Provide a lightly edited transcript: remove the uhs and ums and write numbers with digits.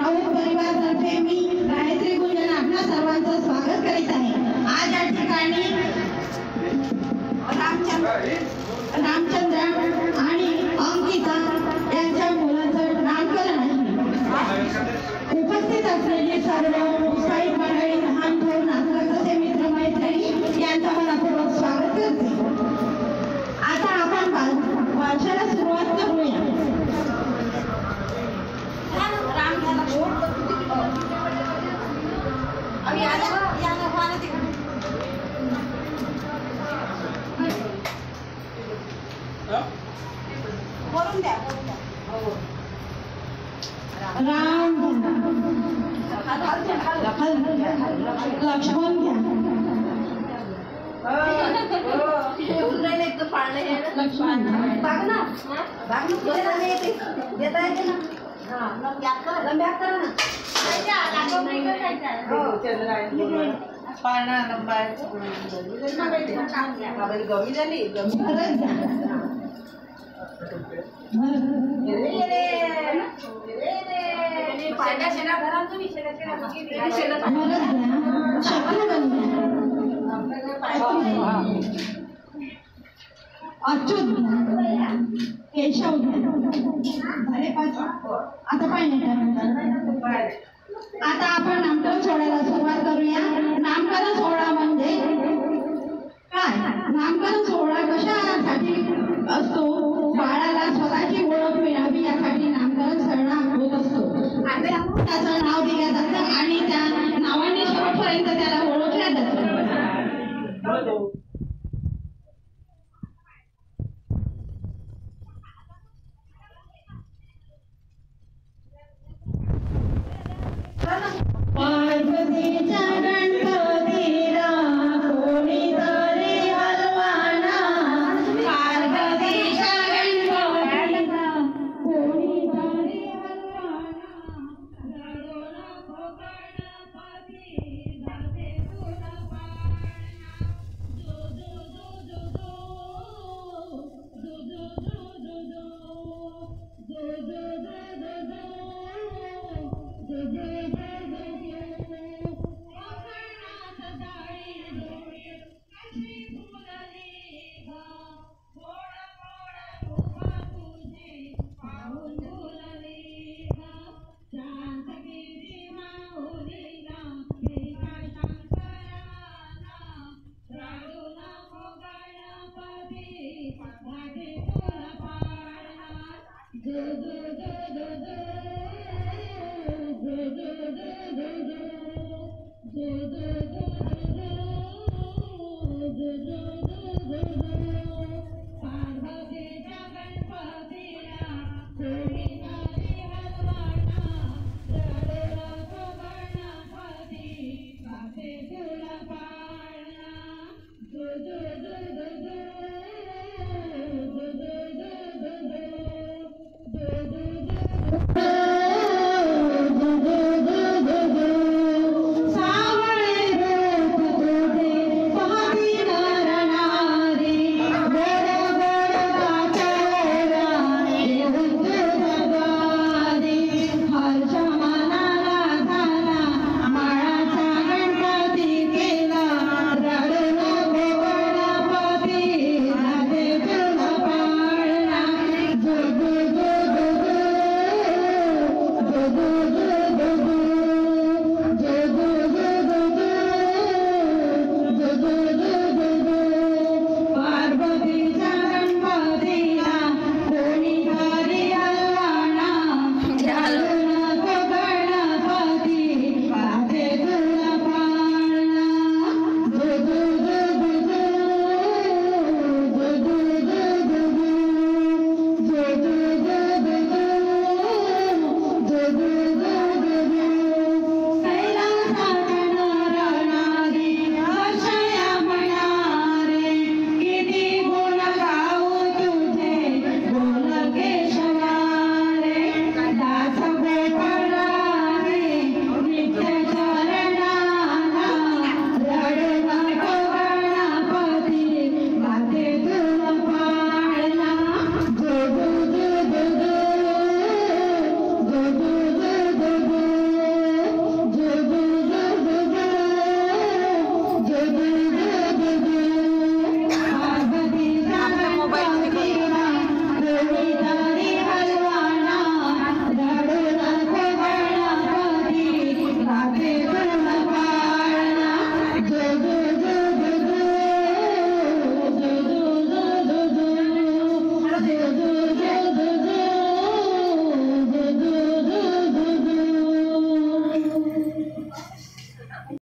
राऊत परिवारातर्फे मी गायत्री गुंजन आपल्या सर्वांचं स्वागत करीत आहे। आज या ठिकाणी रामचंद्र आणि अंकिता यांच्या मुलाचं नामकरण आहे। उपस्थित असलेले सर्व उत्साहित मंडळी, लहान थोर नागरिक तसे मित्रमैत्रिणी यांचं मनपूर्वक स्वागत करते। आता आपण भाषणाला सुरुवात करूया। राम लक्ष्मण पाळणा नंबर गमी झाली अच्युत केशव आता आता आपण नामकरण सोहळ्याला सुरुवात करूया। नामकरण सोहळा म्हणजे काय? नामकरण सोहळा कशासाठी असतो? बाळाला स्वतःची ओळख मिळावी यासाठी नामकरण सोहळा होत असतो। त्याचं नाव दिलं जातं आणि त्या नावाने शेवटपर्यंत त्याला ओळखल्या जातं। पार्वतीच्या गणपतीला कोणीतरी हलवाना, पार्वतीच्या गणपतीला कोणीतरी हलवाना, रडू नको गणपती जाते तुला पाळणा, दो दो दो दो दो दो दो दो दो दो दो दो दो दो दो Yeah.